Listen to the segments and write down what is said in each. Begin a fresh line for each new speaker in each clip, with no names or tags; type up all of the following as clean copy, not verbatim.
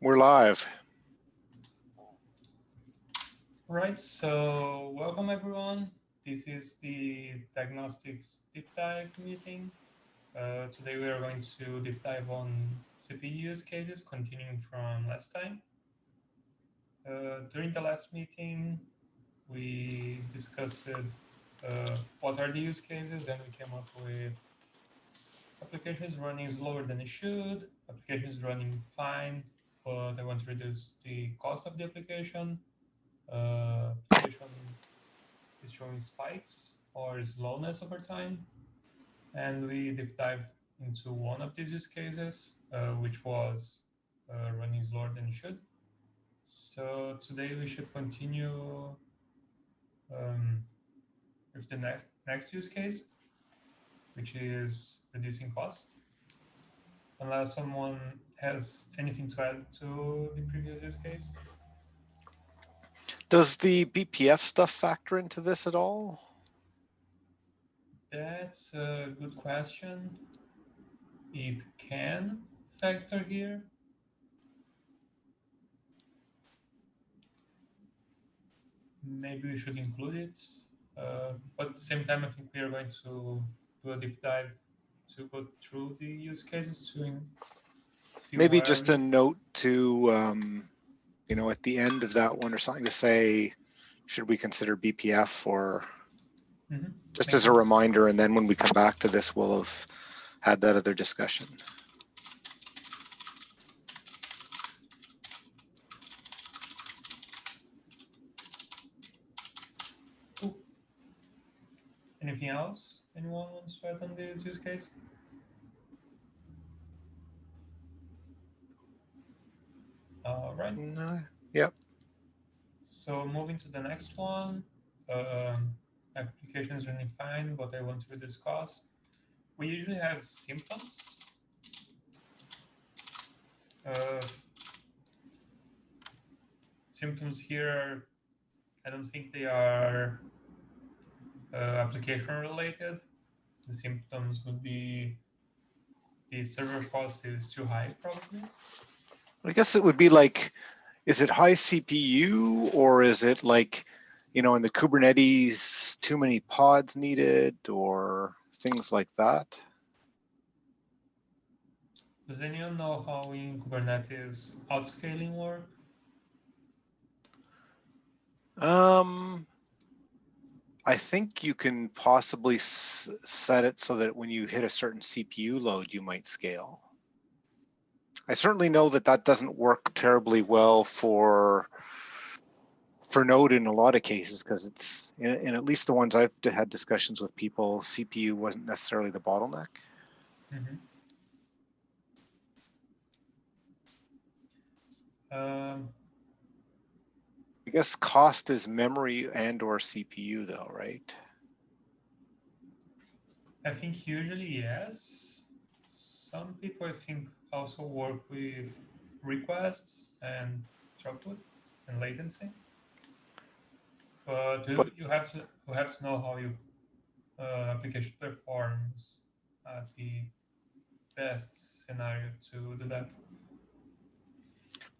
We're live.
Right, so welcome everyone. This is the Diagnostics Deep Dive meeting. Today we are going to deep dive on CPU use cases, continuing from last time. During the last meeting, we discussed what are the use cases, and we came up with applications running slower than it should, applications running fine, but I want to reduce the cost of the application. Application is showing spikes or slowness over time. And we deep dived into one of these use cases, which was running slower than it should. So today we should continue with the next use case, which is reducing cost. Unless someone has anything to add to the previous use case.
Does the BPF stuff factor into this at all?
That's a good question. It can factor here. Maybe we should include it. But at the same time, I think we are going to do a deep dive to go through the use cases to see
Maybe
where
just a note to, at the end of that one or something to say, should we consider BPF or just as a reminder, and then when we come back to this, we'll have had that other discussion.
Cool. Anything else anyone wants to add on this use case? All right.
Yep.
So moving to the next one, application is running fine, but I want to reduce cost. We usually have symptoms. Symptoms here, I don't think they are application related. The symptoms would be the server cost is too high, probably.
I guess it would be like, is it high CPU or is it like, in the Kubernetes, too many pods needed or things like that?
Does anyone know how in Kubernetes outscaling work?
I think you can possibly set it so that when you hit a certain CPU load, you might scale. I certainly know that that doesn't work terribly well for Node in a lot of cases, because it's, in at least the ones I've had discussions with people, CPU wasn't necessarily the bottleneck. I guess cost is memory and or CPU though, right?
I think usually yes. Some people, I think, also work with requests and throughput and latency. But you have to know how your application performs at the best scenario to do that.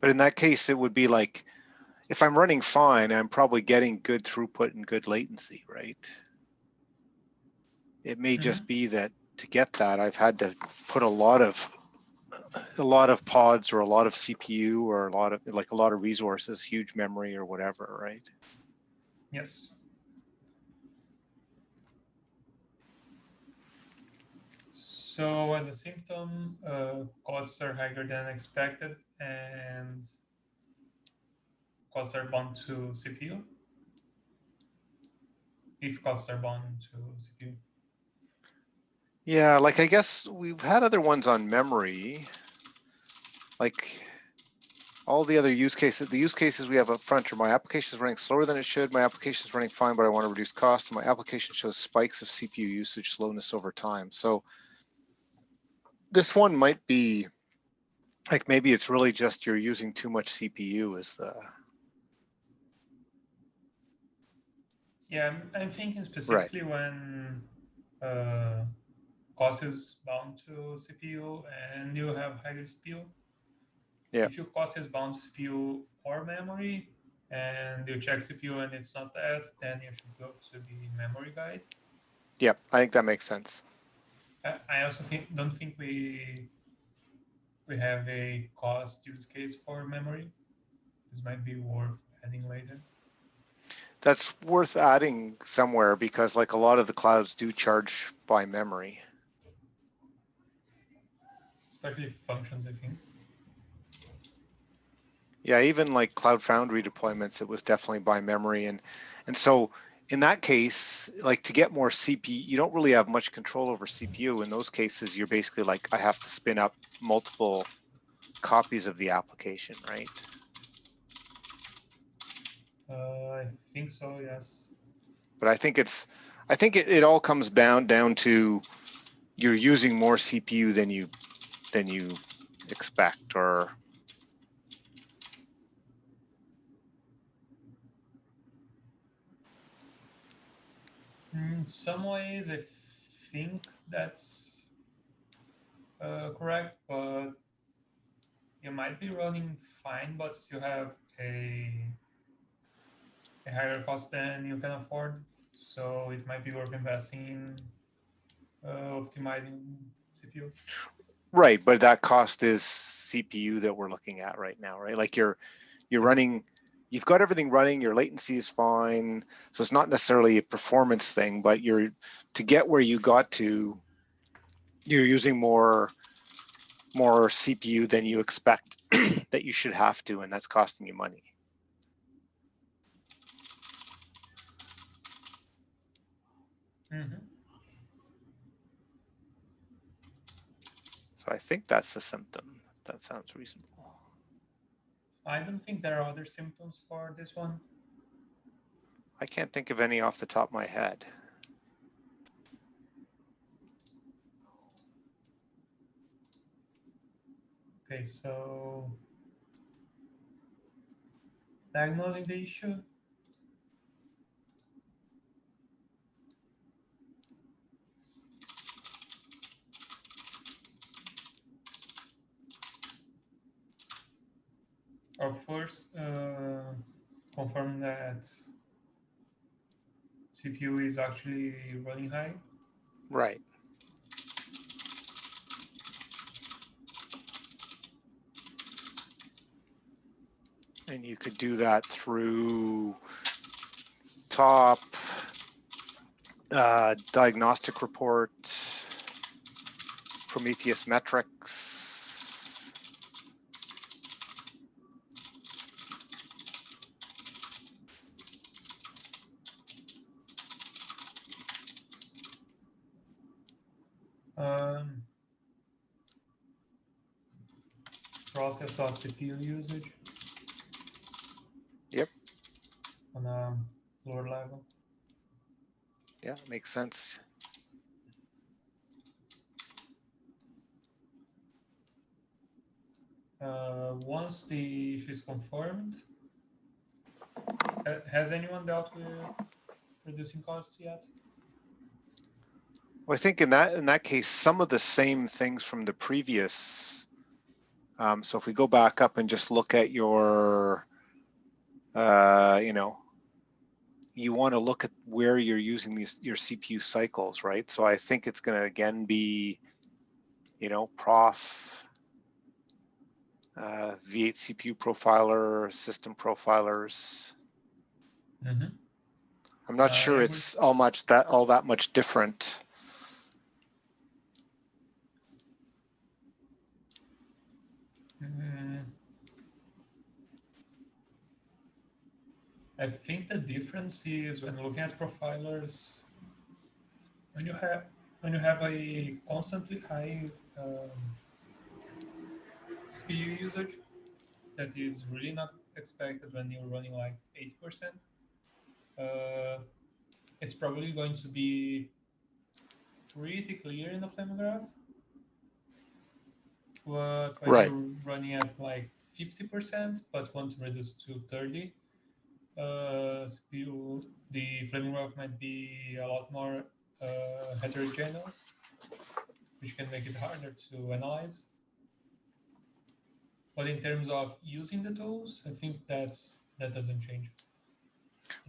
But in that case, it would be like, if I'm running fine, I'm probably getting good throughput and good latency, right? It may just be that to get that, I've had to put a lot of pods or a lot of CPU or a lot of resources, huge memory or whatever, right?
Yes. So as a symptom, costs are higher than expected and costs are bound to CPU. If costs are bound to CPU.
Yeah, like I guess we've had other ones on memory, like all the other use cases. The use cases we have up front are my application is running slower than it should, my application is running fine, but I want to reduce cost, and my application shows spikes of CPU usage slowness over time. So this one might be like, maybe it's really just you're using too much CPU as the...
Yeah, I'm thinking specifically when cost is bound to CPU and you have higher CPU.
Yeah.
If your cost is bound to CPU or memory, and you check CPU and it's not that, then you should go to the memory guide.
Yep, I think that makes sense.
I also don't think we have a cost use case for memory. This might be worth adding later.
That's worth adding somewhere because like a lot of the clouds do charge by memory.
Especially functions, I think.
Yeah, even like Cloud Foundry deployments, it was definitely by memory. And so in that case, like to get more CPU, you don't really have much control over CPU. In those cases, you're basically like, I have to spin up multiple copies of the application, right?
I think so, yes.
But I think it all comes down to you're using more CPU than you expect, or
In some ways, I think that's correct, but you might be running fine, but still have a higher cost than you can afford. So it might be worth investing in optimizing CPU.
right, but that cost is CPU that we're looking at right now, right? Like you're
Yes.
running, you've got everything running, your latency is fine. So it's not necessarily a performance thing, but to get where you got to, you're using more CPU than you expect that you should have to, and that's costing you money.
Mm-hmm.
So I think that's the symptom. That sounds reasonable.
I don't think there are other symptoms for this one.
I can't think of any off the top of my head.
Okay, so diagnosing the issue. Or first, confirm that CPU is actually running high.
Right. And you could do that through top diagnostic report, Prometheus metrics.
Um, process.cpu usage
Yep.
on a lower level.
Yeah, makes sense.
Once the issue is confirmed, has anyone dealt with reducing costs yet?
Well, I think in that case, some of the same things from the previous. So if we go back up and just look at your, you want to look at where you're using your CPU cycles, right? So I think it's going to again be, prof, V8 CPU profiler, system profilers.
Mm-hmm.
I'm not sure it's all that much different.
I think the difference is when looking at profilers, when you have a constantly high CPU usage, that is really not expected when you're running like 8%. Uh, it's probably going to be pretty clear in the flame graph. But when
Right.
you're running at like 50%, but want to reduce to 30, CPU, the flame graph might be a lot more heterogeneous, which can make it harder to analyze. But in terms of using the tools, I think that doesn't change.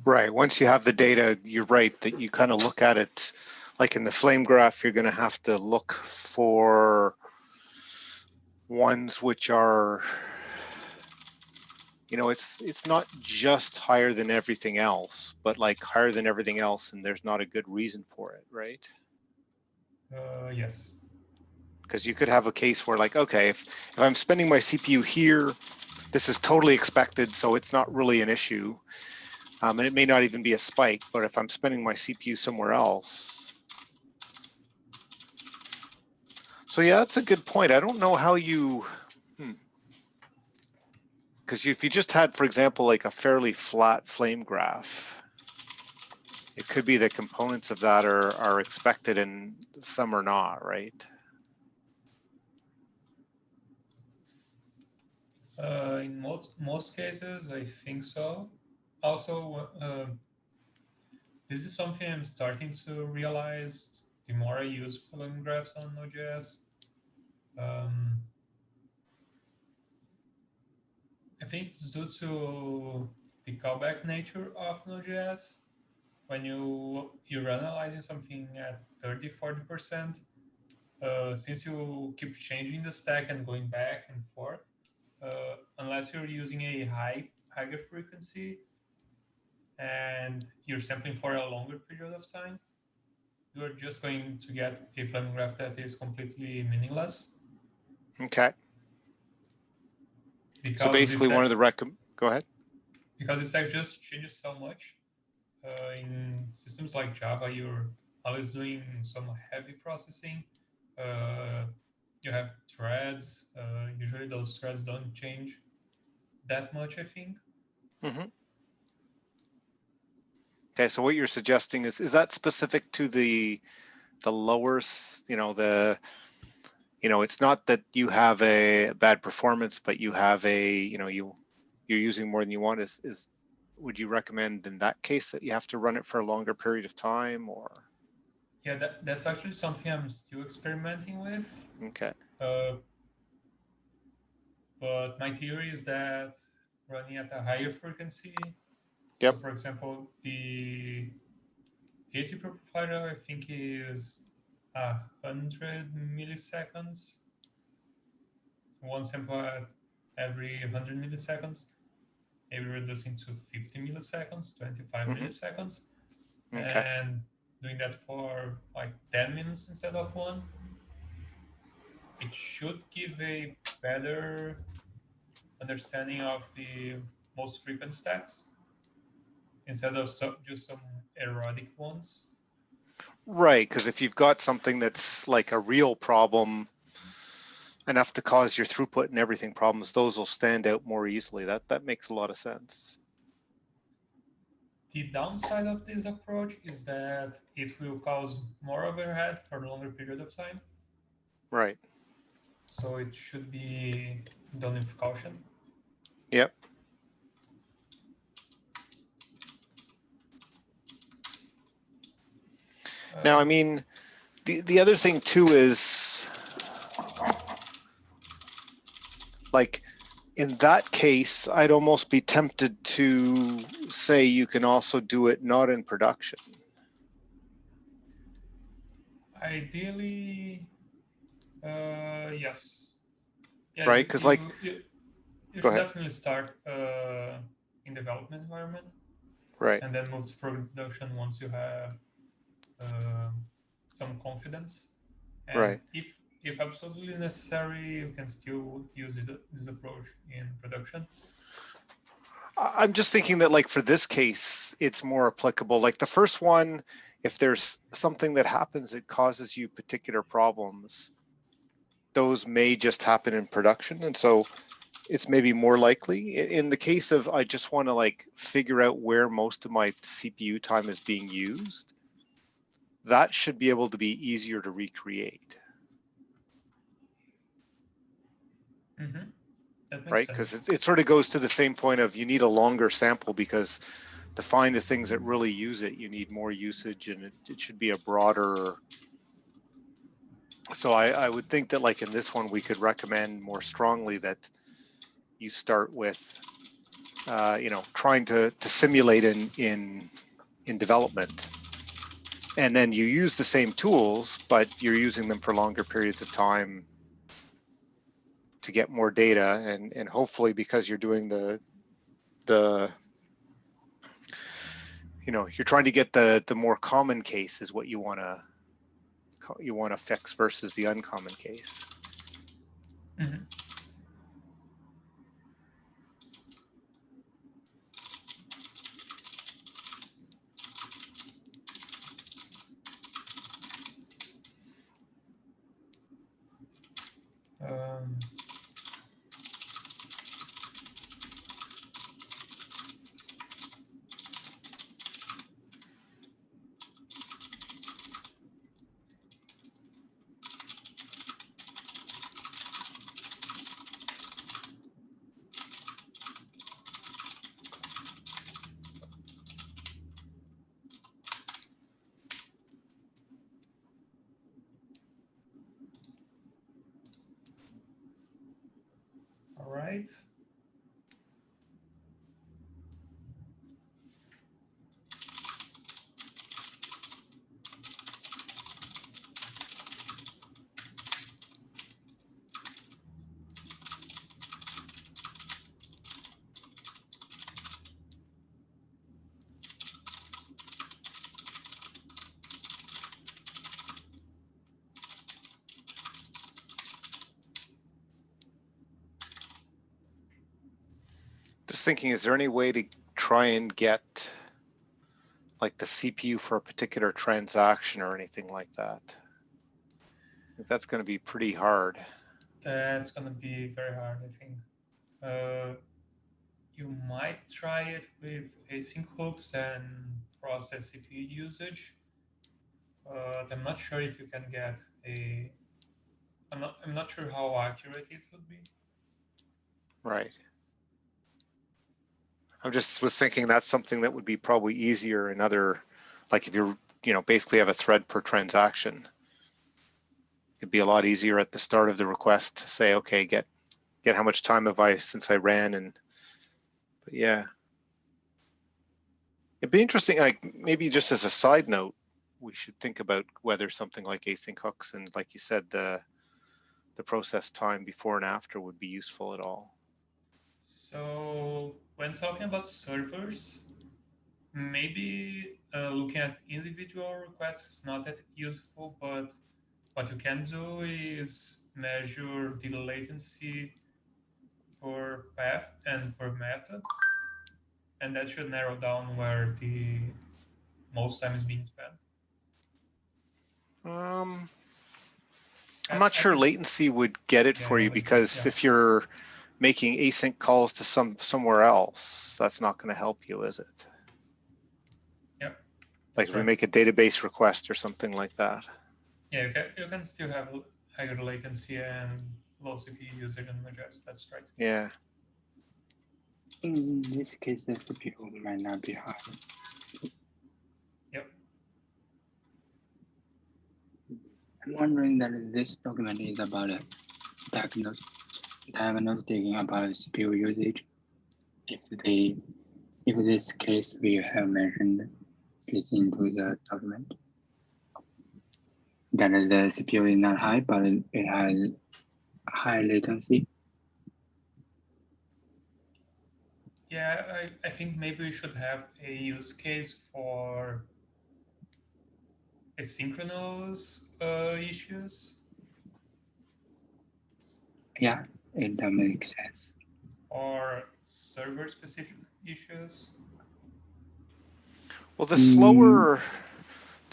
Right. Once you have the data, you're right that you kind of look at it like in the flame graph, you're going to have to look for ones which are, you know, it's not just higher than everything else, but like higher than everything else, and there's not a good reason for it, right?
Yes.
Because you could have a case where like, okay, if I'm spending my CPU here, this is totally expected, so it's not really an issue. And it may not even be a spike, but if I'm spending my CPU somewhere else. So yeah, that's a good point. I don't know how you, because if you just had, for example, like a fairly flat flame graph, it could be that components of that are expected and some are not, right?
In most cases, I think so. Also, this is something I'm starting to realize the more I use flowing graphs on Node.js. Um, I think it's due to the callback nature of Node.js. When you're analyzing something at 30-40%, since you keep changing the stack and going back and forth, unless you're using a higher frequency and you're sampling for a longer period of time, you're just going to get a flame graph that is completely meaningless
Okay. So
because
basically one of the go ahead.
because the stack just changes so much. In systems like Java, you're always doing some heavy processing. Uh, you have threads. Usually those threads don't change that much, I think.
Mm-hmm. Okay, so what you're suggesting is that specific to the lower, you know, it's not that you have a bad performance, but you have you're using more than you want. Is would you recommend in that case that you have to run it for a longer period of time, or?
Yeah, that's actually something I'm still experimenting with.
Okay.
Uh, but my theory is that running at a higher frequency. So,
Yep.
for example, the ATP provider I think is 100 milliseconds. One sample at every 100 milliseconds, maybe reducing to 50 milliseconds, 25
Mm-hmm.
milliseconds,
Okay.
and doing that for like 10 minutes instead of one. It should give a better understanding of the most frequent stacks instead of just some erratic ones.
Right, because if you've got something that's like a real problem enough to cause your throughput and everything problems, those will stand out more easily. That makes a lot of sense.
The downside of this approach is that it will cause more overhead for a longer period of time.
Right.
So it should be done with caution.
Yep. Now, I
Uh,
mean, the other thing too is like in that case, I'd almost be tempted to say you can also do it not in production.
Ideally, yes. Yes,
Right? Because like,
you
go
should
ahead.
definitely start in development environment
Right.
and then move to production once you have uh, some confidence. And
Right.
if absolutely necessary, you can still use this approach in production.
I'm just thinking that like for this case, it's more applicable. Like the first one, if there's something that happens that causes you particular problems, those may just happen in production. And so it's maybe more likely. In the case of I just want to like figure out where most of my CPU time is being used, that should be able to be easier to recreate.
Mm-hmm. That makes
Right?
sense.
Because it sort of goes to the same point of you need a longer sample because to find the things that really use it, you need more usage and it should be a broader. So I would think that like in this one, we could recommend more strongly that you start with, trying to simulate in development. And then you use the same tools, but you're using them for longer periods of time to get more data. And hopefully because you're doing you're trying to get the more common case is what you want to fix versus the uncommon case.
Mm-hmm. All right.
Just thinking, is there any way to try and get like the CPU for a particular transaction or anything like that? I think that's going to be pretty hard.
That's going to be very hard, I think. You might try it with async hooks and process CPU usage. I'm not sure if you can get a. I'm not sure how accurate it would be.
Right. I was thinking that's something that would be probably easier in other, like if you're, basically have a thread per transaction. It'd be a lot easier at the start of the request to say, okay, get how much time have I since I ran, but yeah. It'd be interesting, like maybe just as a side note, we should think about whether something like async hooks and, like you said, the process time before and after would be useful at all.
So when talking about servers, maybe looking at individual requests is not that useful, but what you can do is measure the latency per path and per method, and that should narrow down where the most time is being spent.
I'm
I,
not
I
sure
think,
latency would get it for
yeah,
you,
latency,
because
yeah,
if you're making async calls to somewhere else, that's not going to help you, is it?
yeah,
Like
that's
if we
right.
make a database request or something like that.
Yeah, you can still have higher latency and low CPU usage in Node.js. That's right.
Yeah.
In this case, the CPU might not be high.
Yep.
I'm wondering that this document is about a diagnostic about CPU usage. If this case we have mentioned fits into the document, that the CPU is not high, but it has high latency.
Yeah, I think maybe we should have a use case for asynchronous issues
Yeah, it does make sense.
or server specific issues.
Well, the
Mm,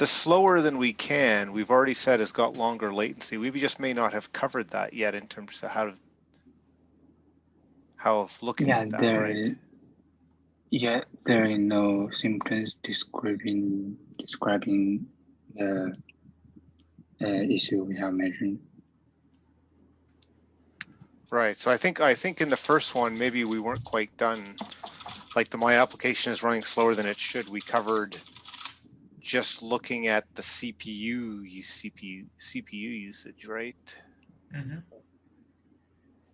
slower than we can, we've already said, has got longer latency. We just may not have covered that yet in terms of how of looking
yeah,
at that, right?
there is no symptoms describing the issue we have mentioned.
Right. So I think in the first one, maybe we weren't quite done. Like my application is running slower than it should. We covered just looking at the CPU usage, right?
Mm-hmm.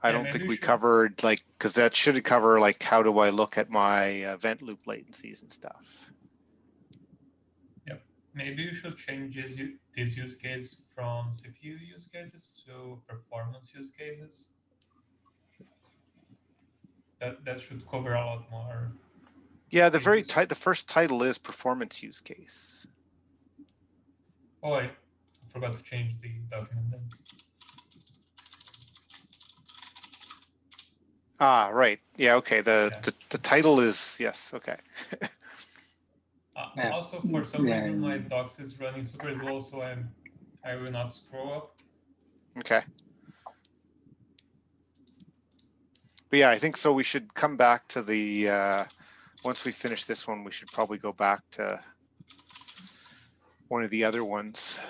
I
Yeah,
don't
maybe
think
we
we
should-
covered like, because that should cover like how do I look at my event loop latencies and stuff.
Maybe you should change this use case from CPU use cases to performance use cases. That should cover a lot more.
Yeah, the
Pages.
the first title is performance use case.
Oh, I forgot to change the document then.
Ah, right. Yeah, okay.
Yeah.
The title is, yes, okay.
Yeah.
Also, for some reason, my
Then
docs is running super slow, so I will not scroll up.
Okay. But yeah, I think so we should come back to the, once we finish this one, we should probably go back to one of the other ones.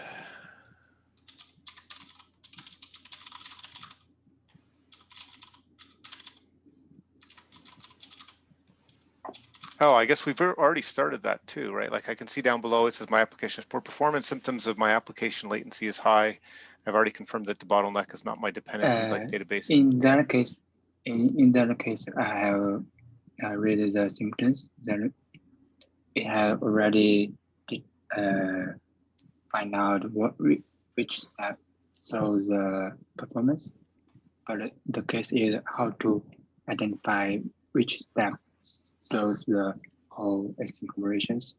Oh, I guess we've already started that too, right? Like I can see down below, it says my application is poor performance. Symptoms of my application latency is high. I've already confirmed that the bottleneck is not my dependencies like database.
in that case, in that case, I have read the symptoms that it have already find out which step shows the performance. But the case is how to identify which step shows the whole async operations.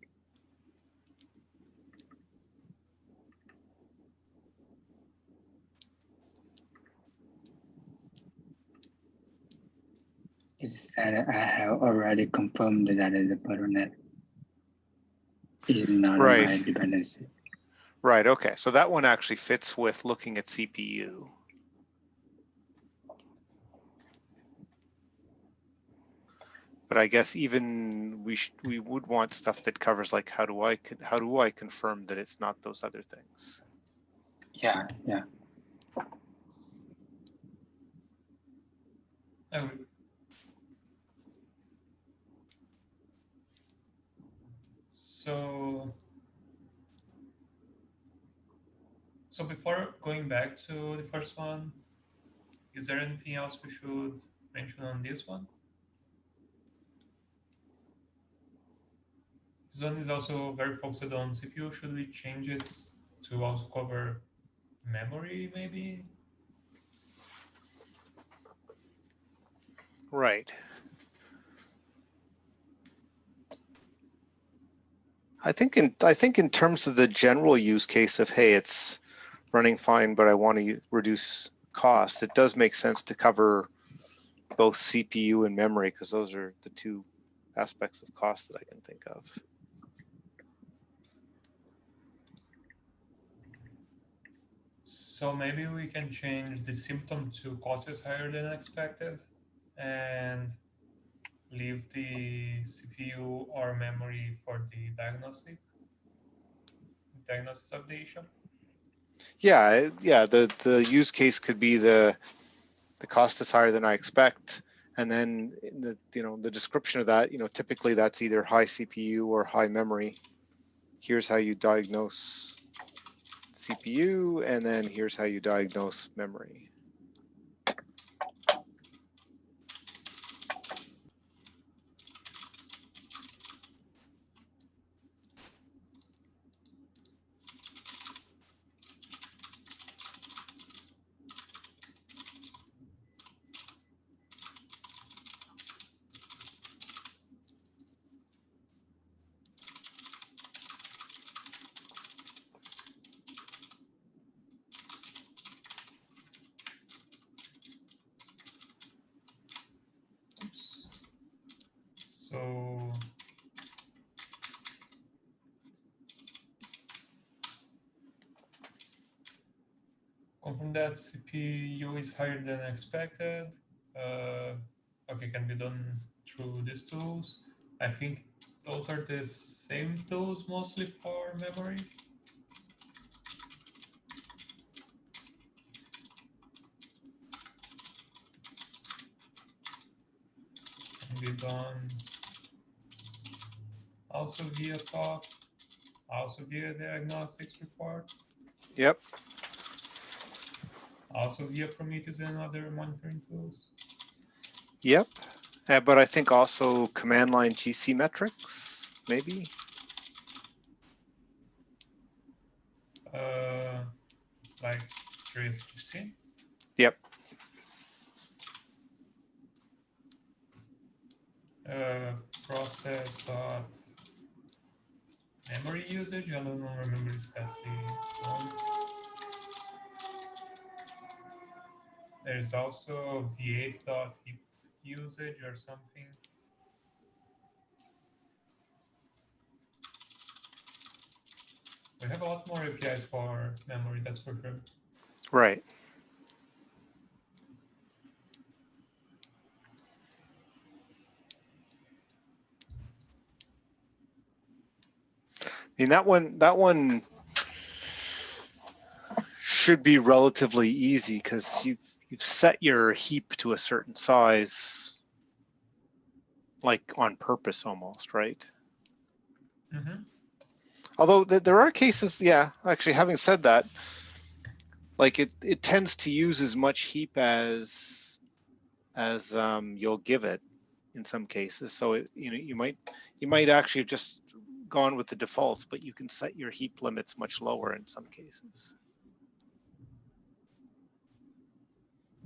It said I have already confirmed that the bottleneck is not
Right.
my dependency.
Right, okay. So that one actually fits with looking at CPU. But I guess even we would want stuff that covers like how do I confirm that it's not those other things?
Yeah.
Oh. So before going back to the first one, is there anything else we should mention on this one? This one is also very focused on CPU. Should we change it to also cover memory, maybe?
Right. I think in terms of the general use case of, hey, it's running fine, but I want to reduce cost, it does make sense to cover both CPU and memory because those are the two aspects of cost that I can think of.
So maybe we can change the symptom to cost is higher than expected and leave the CPU or memory for the diagnosis of the issue.
Yeah, the use case could be the cost is higher than I expect, and then the description of that, typically that's either high CPU or high memory. Here's how you diagnose CPU, and then here's how you diagnose memory.
Oops. So confirm that CPU is higher than expected. Okay, can be done through these tools. I think those are the same tools mostly for memory. Can be done also via talk, also via diagnostics report.
Yep.
also via Prometheus and other monitoring tools?
Yep. But I think also command line GC metrics, maybe.
Like TraceGC?
Yep.
Process dot memory usage. I don't remember if that's the one. There's also v8 dot heap usage or something. We have a lot more APIs for memory, that's for sure.
Right. I mean, that one should be relatively easy because you've set your heap to a certain size, like on purpose almost, right?
Mm-hmm.
Although there are cases, yeah, actually having said that, like it tends to use as much heap as you'll give it in some cases. So you might actually have just gone with the defaults, but you can set your heap limits much lower in some cases.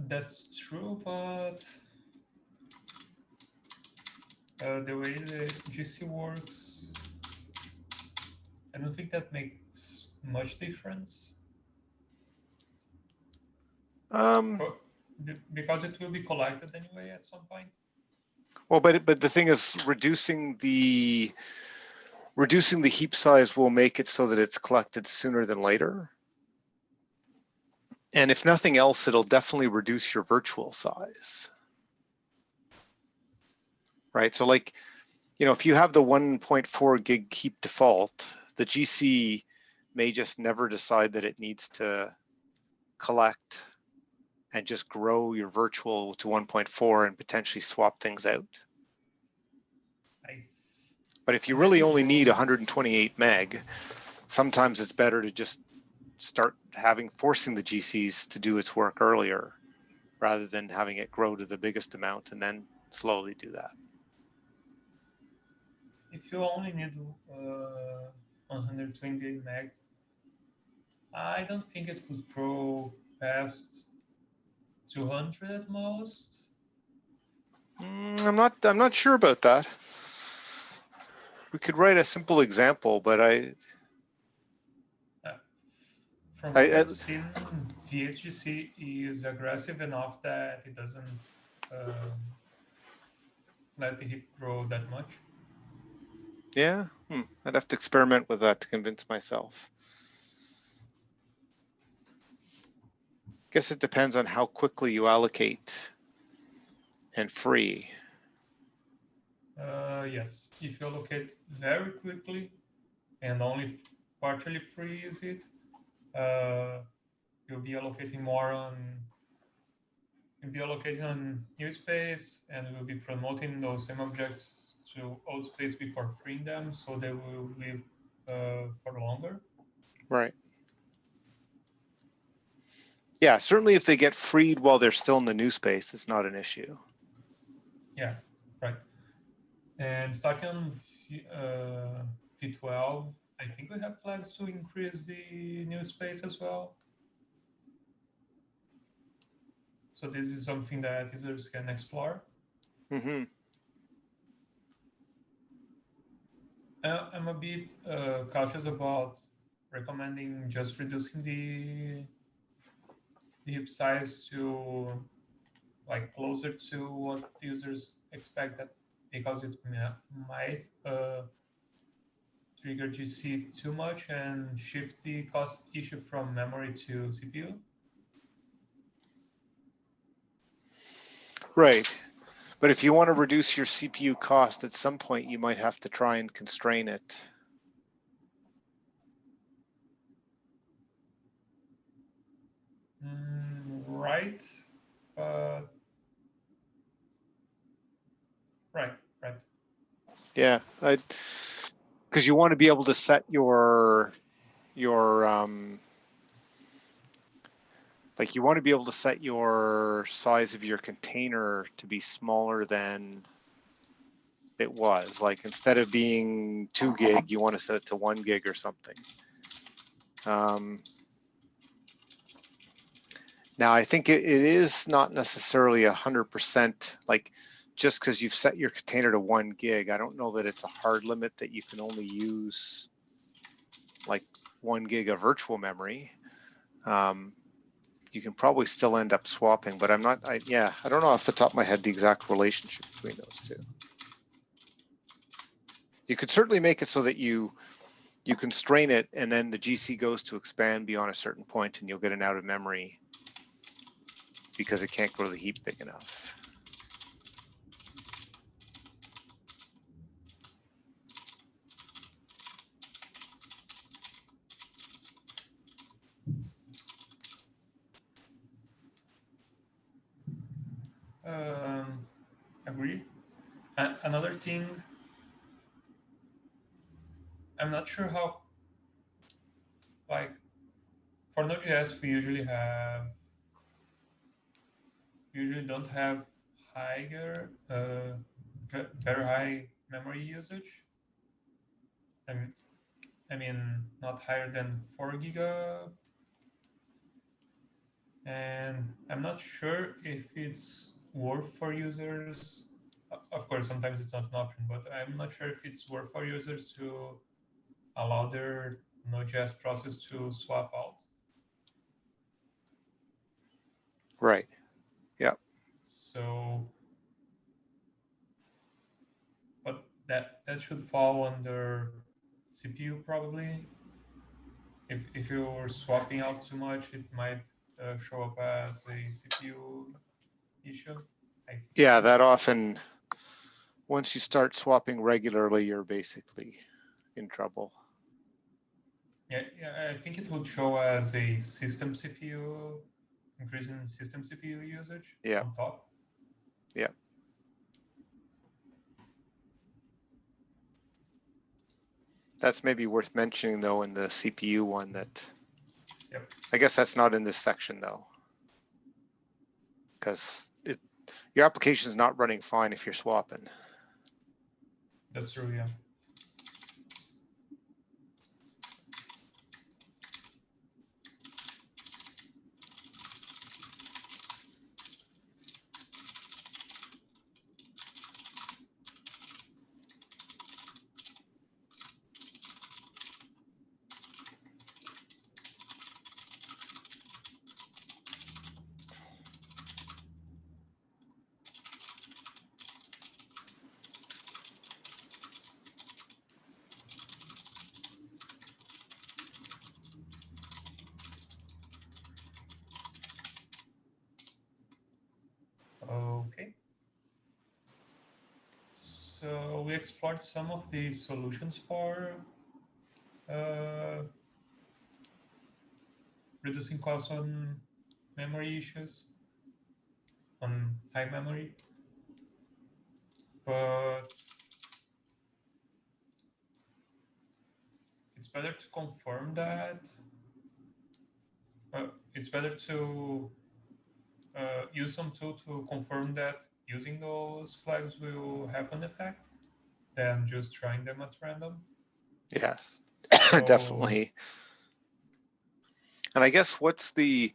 That's true, but the way the GC works, I don't think that makes much difference. Because it will be collected anyway at some point.
Well, but the thing is, reducing the heap size will make it so that it's collected sooner than later. And if nothing else, it'll definitely reduce your virtual size. Right? So like, if you have the 1.4 gig heap default, the GC may just never decide that it needs to collect and just grow your virtual to 1.4 and potentially swap things out. But if you really only need 128 meg, sometimes it's better to just start forcing the GCs to do its work earlier rather than having it grow to the biggest amount and then slowly do that.
If you only need 128 meg, I don't think it would grow past 200 at most.
I'm not sure about that. We could write a simple example, but
from what I've seen, VHGC is aggressive enough that it doesn't let the heap grow that much.
Yeah, I'd have to experiment with that to convince myself. Guess it depends on how quickly you allocate and free.
Yes, if you allocate very quickly and only partially freeze it, you'll be allocating more on new space, and we'll be promoting those same objects to old space before freeing them, so they will live for longer.
Right. Yeah, certainly if they get freed while they're still in the new space, it's not an issue.
Yeah, right. And starting on V12, I think we have flags to increase the new space as well. So this is something that users can explore.
Mm-hmm.
I'm a bit cautious about recommending just reducing the heap size to like closer to what users expect, that because it might trigger GC too much and shift the cost issue from memory to CPU.
Right. But if you want to reduce your CPU cost, at some point you might have to try and constrain it.
Right. Right.
Yeah, because you want to be able to set your Like you want to be able to set your size of your container to be smaller than it was. Like instead of being 2 gig, you want to set it to 1 gig or something. Now I think it is not necessarily 100%, like just because you've set your container to 1 gig, I don't know that it's a hard limit that you can only use like 1 gig of virtual memory. You can probably still end up swapping, but I don't know off the top of my head the exact relationship between those two. You could certainly make it so that you constrain it and then the GC goes to expand beyond a certain point and you'll get an out of memory because it can't go to the heap big enough.
Agree. Another thing, I'm not sure how, like, for Node.js, we usually don't have higher, very high memory usage. I mean, not higher than 4 giga. And I'm not sure if it's worth for users. Of course, sometimes it's not an option, but I'm not sure if it's worth for users to allow their Node.js process to swap out.
Right. Yeah.
So, but that should fall under CPU probably. If you're swapping out too much, it might show up as a CPU issue.
Yeah, that often, once you start swapping regularly, you're basically in trouble.
Yeah, I think it would show as a system CPU, increase in system CPU usage on top.
Yeah. That's maybe worth mentioning though in the CPU one that, I guess that's not in this section though, because your application is not running fine if you're swapping.
That's true, yeah. Okay. So we explored some of the solutions for reducing costs on memory issues, on high memory. But it's better to confirm that. It's better to use some tool to confirm that using those flags will have an effect than just trying them at random.
Yes,
So,
definitely. And I guess what's the,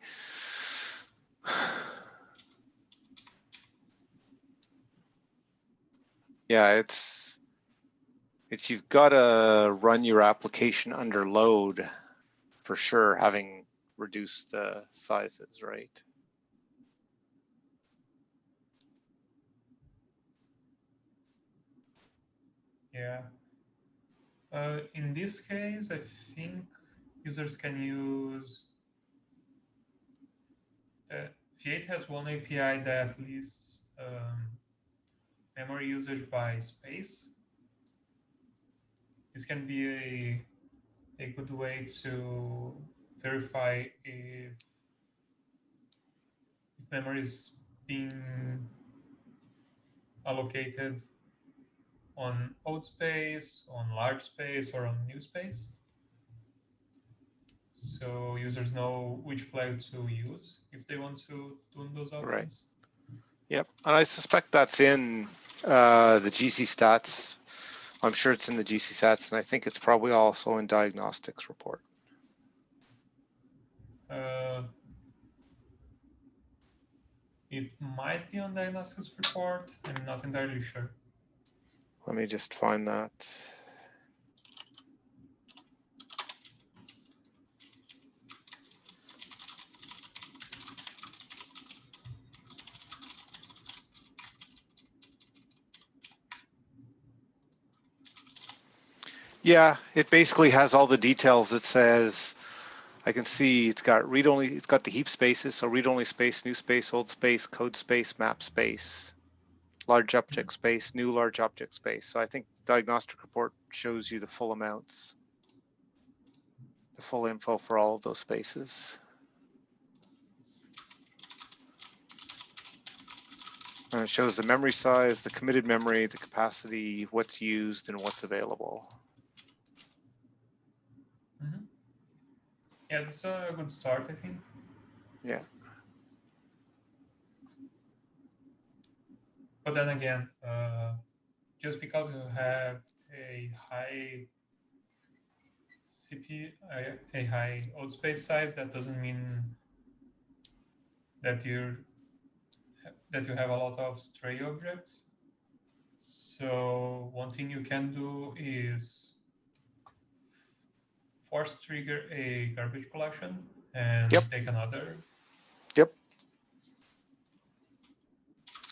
yeah, it's you've got to run your application under load for sure, having reduced the sizes, right?
yeah. In this case, I think users can use V8 has one API that lists memory usage by space. This can be a good way to verify if memory is being allocated on old space, on large space, or on new space. so users know which flag to use if they want to tune those options.
Right. Yep, and I suspect that's in the GC stats. I'm sure it's in the GC stats, and I think it's probably also in diagnostics report.
It might be on diagnostics report. I'm not entirely sure.
Let me just find that. Yeah, it basically has all the details. It says, I can see it's got read only, it's got the heap spaces, so read only space, new space, old space, code space, map space, large object space, new large object space. So I think diagnostic report shows you the full amounts, the full info for all of those spaces. And it shows the memory size, the committed memory, the capacity, what's used, and what's available.
Mm-hmm. Yeah, that's a good start, I think.
Yeah.
But then again, just because you have a high CPU, a high old space size, that doesn't mean that you have a lot of stray objects. So one thing you can do is force trigger a garbage collection and take another.
Yep.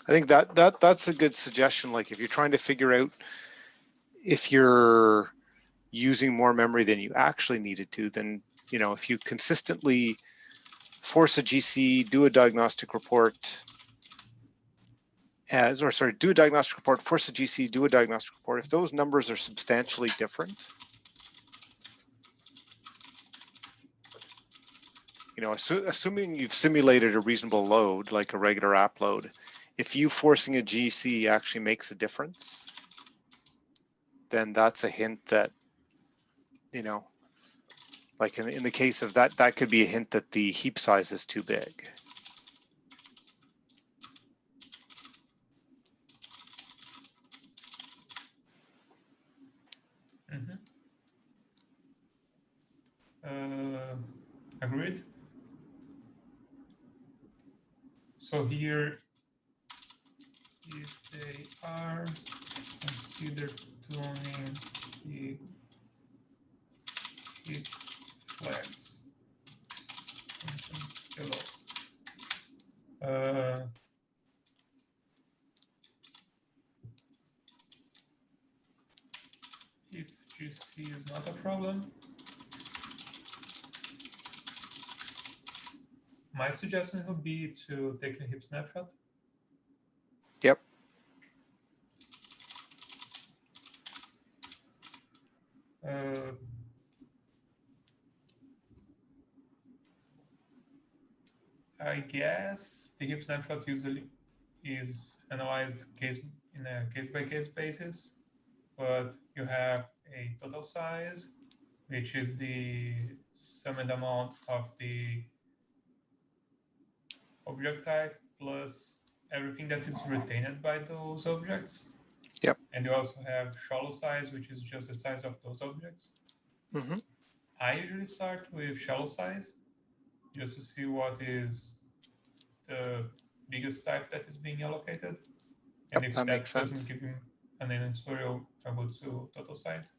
I think that's a good suggestion. Like if you're trying to figure out if you're using more memory than you actually needed to, then, you know, if you consistently force a GC, do a diagnostic report, do a diagnostic report, force a GC, do a diagnostic report. If those numbers are substantially different, you know, assuming you've simulated a reasonable load, like a regular app load, if you forcing a GC actually makes a difference, then that's a hint that, you know, like in the case of that, that could be a hint that the heap size is too big.
Mm-hmm. Agreed. So here, if they are considered tuning the heap flags below. If GC is not a problem, my suggestion would be to take a heap snapshot.
Yep.
I guess the heap snapshot usually is analyzed in a case-by-case basis, but you have a total size, which is the summed amount of the object type plus everything that is retained by those objects.
Yep.
And you also have shallow size, which is just the size of those objects.
Mm-hmm.
I usually start with shallow size just to see what is the biggest type that is being allocated. And
Yep,
if
that
that
makes
doesn't
sense.
give you an answer, I go to total size.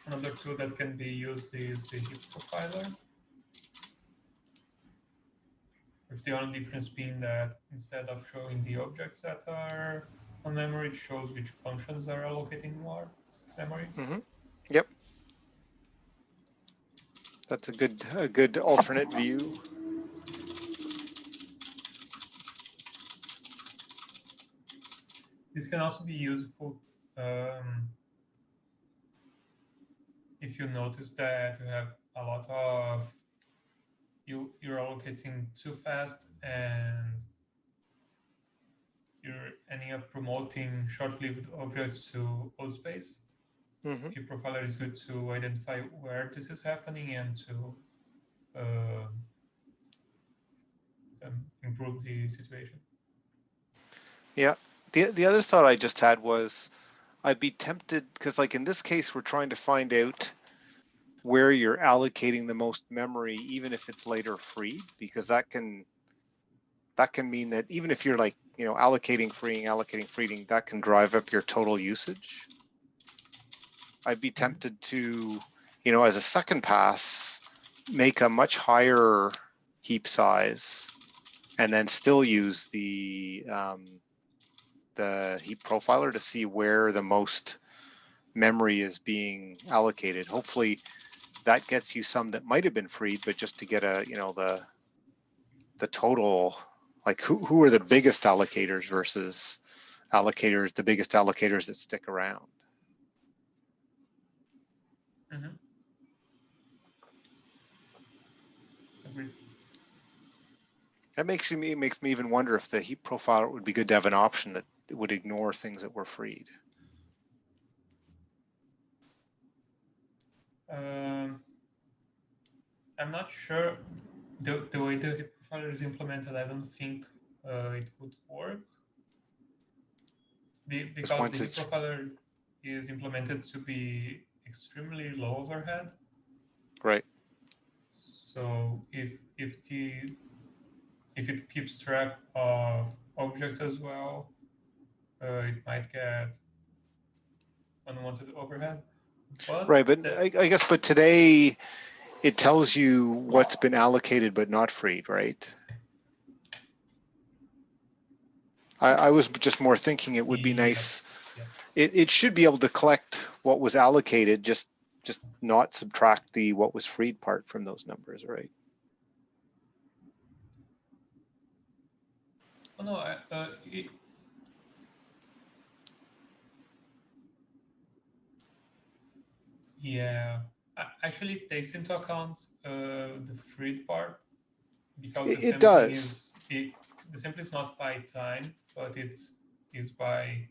Another tool that can be used is the heap profiler, with the only difference being that instead of showing the objects that are on memory, it shows which functions are allocating more memory.
Mm-hmm. Yep. That's a good alternate view.
This can also be useful if you notice that you have a lot of you're allocating too fast and you're ending up promoting short-lived objects to old space,
Hmm.
Heap Profiler is good to identify where this is happening and to uh, improve the situation.
Yeah. The other thought I just had was I'd be tempted because like in this case, we're trying to find out where you're allocating the most memory, even if it's later freed, because that can mean that even if you're like, allocating, freeing, that can drive up your total usage. I'd be tempted to, as a second pass, make a much higher heap size and then still use the heap profiler to see where the most memory is being allocated. Hopefully that gets you some that might have been freed, but just to get the total, like who are the biggest allocators versus the biggest allocators that stick around.
Mm-hmm. Agreed.
That makes me even wonder if the heap profiler would be good to have an option that would ignore things that were freed.
I'm not sure the way the heap profiler is implemented. I don't think it would work because
Once
the heap
it's
profiler is implemented to be extremely low overhead.
right.
So if it keeps track of objects as well, it might get unwanted overhead. But
Right, but I guess, but today it tells you what's been allocated but not freed, right? I was just more thinking it would be nice.
Yes.
It should be able to collect what was allocated, just not subtract the what was freed part from those numbers, right?
Oh no, yeah. Actually, it takes into account the freed part because the
It
sampling
does.
is the sampling is not by time, but is by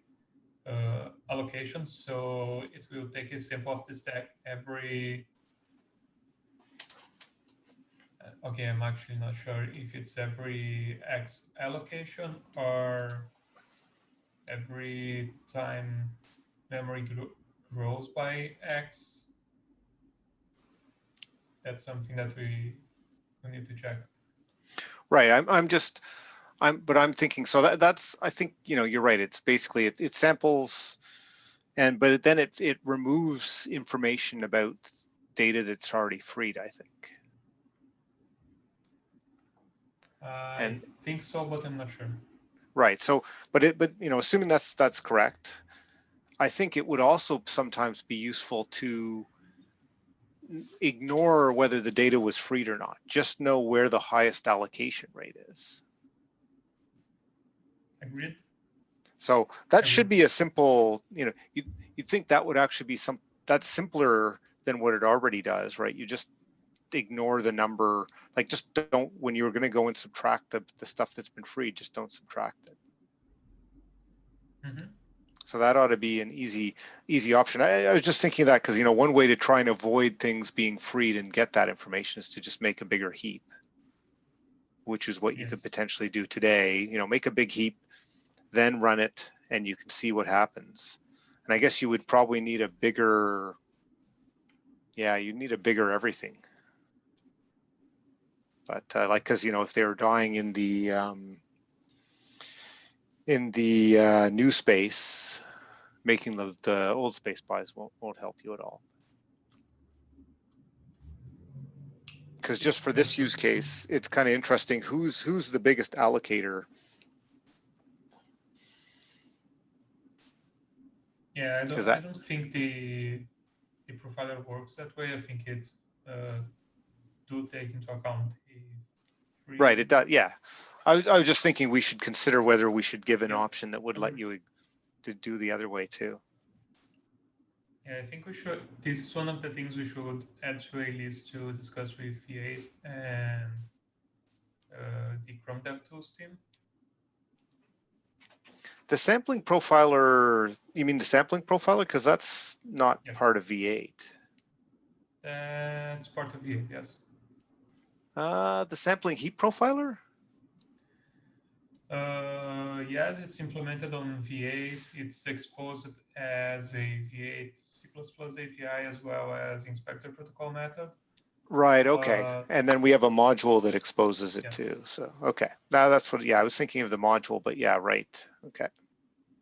allocation. So it will take a sample of the stack every. Okay, I'm actually not sure if it's every X allocation or every time memory grows by X. That's something that we need to check.
Right. But I'm thinking, so that's, I think, you're right. It's basically, it samples but then it removes information about data that's already freed, I think.
I think so, but I'm not sure.
Right. So, but assuming that's correct, I think it would also sometimes be useful to ignore whether the data was freed or not. Just know where the highest allocation rate is.
Agreed.
So that should be a simple, you'd think that would actually be that's simpler than what it already does, right? You just ignore the number, like just don't, when you're going to go and subtract the stuff that's been freed, just don't subtract it.
Mm-hmm.
So that ought to be an easy option. I was just thinking of that because, one way to try and avoid things being freed and get that information is to just make a bigger heap, which is what you could potentially do today. Make a big heap, then run it, and you can see what happens. And I guess you would probably need a bigger, you need a bigger everything. But because if they were dying in the new space, making the old space buys won't help you at all. Because just for this use case, it's kind of interesting. Who's the biggest allocator?
Yeah, I don't think the profiler works that way. I think it do take into account the free.
Right. It does. Yeah. I was just thinking we should consider whether we should give an option that would let you to do the other way too.
Yeah, I think we should. This is one of the things we should add to a list to discuss with V8 and the Chrome DevTools team.
The sampling profiler, you mean the sampling profiler? Because that's not
Yes.
part of V8.
That's part of V8, yes.
The sampling heap profiler?
Yes, it's implemented on V8. It's exposed as a V8 C++ API as well as inspector protocol method.
Right, okay. And then we have a module that exposes it
Yes.
too. So, okay. Now that's what, yeah, I was thinking of the module, but yeah, right. Okay.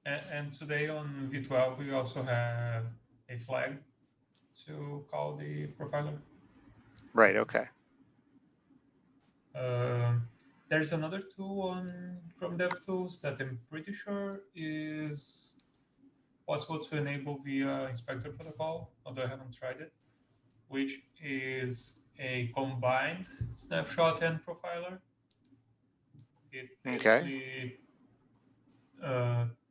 And today on V12, we also have a flag to call the profiler.
Right, okay.
There's another tool on Chrome DevTools that I'm pretty sure is possible to enable via inspector protocol, although I haven't tried it, which is a combined snapshot and profiler. It basically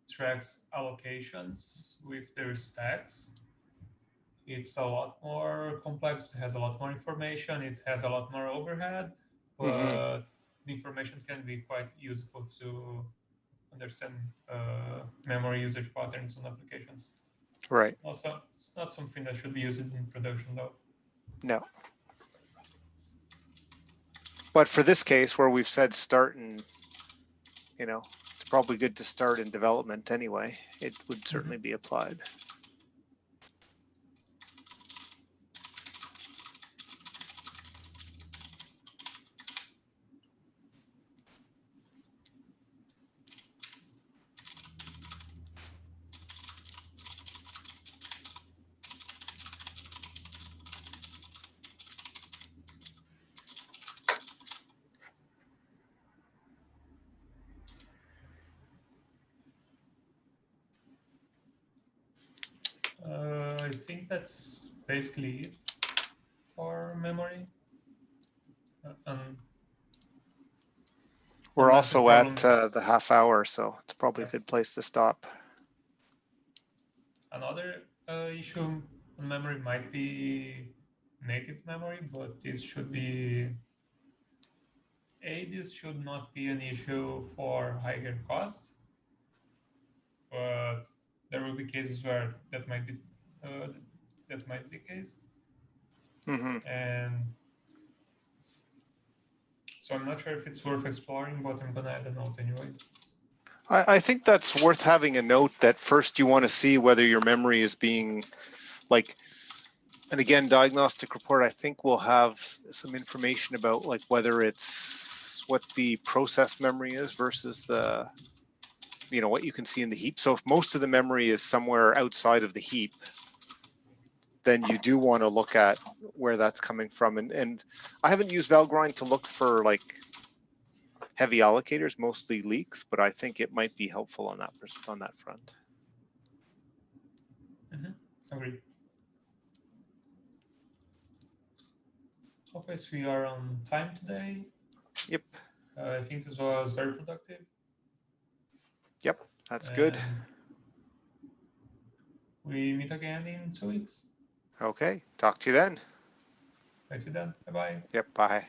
tracks allocations with their stacks. It's a lot more complex, it has a lot more information, it has a lot more overhead, but the information can be quite useful to understand memory usage patterns on applications.
Right.
Also, it's not something that should be used in production though.
No. But for this case where we've said start and, you know, it's probably good to start in development anyway. It would certainly be applied.
I think that's basically it for memory.
We're
Unless the
also at
problem
the half hour, so it's probably a
Yes.
good place to stop.
Another issue on memory might be native memory, but this should not be an issue for higher cost, but there will be cases where that might be the case. And so I'm not sure if it's worth exploring, but I'm gonna add a note anyway.
I think that's worth having a note that first you want to see whether your memory is being like, and again, diagnostic report, I think we'll have some information about like whether it's what the process memory is versus the, you know, what you can see in the heap. So if most of the memory is somewhere outside of the heap, then you do want to look at where that's coming from. And I haven't used Valgrind to look for like heavy allocators, mostly leaks, but I think it might be helpful on that front.
Agreed. Okay, so we are on time today.
Yep.
I think this was very productive.
Yep, that's good.
We meet again in 2 weeks.
Okay, talk to you then.
Talk to you then. Bye-bye.
Yep, bye.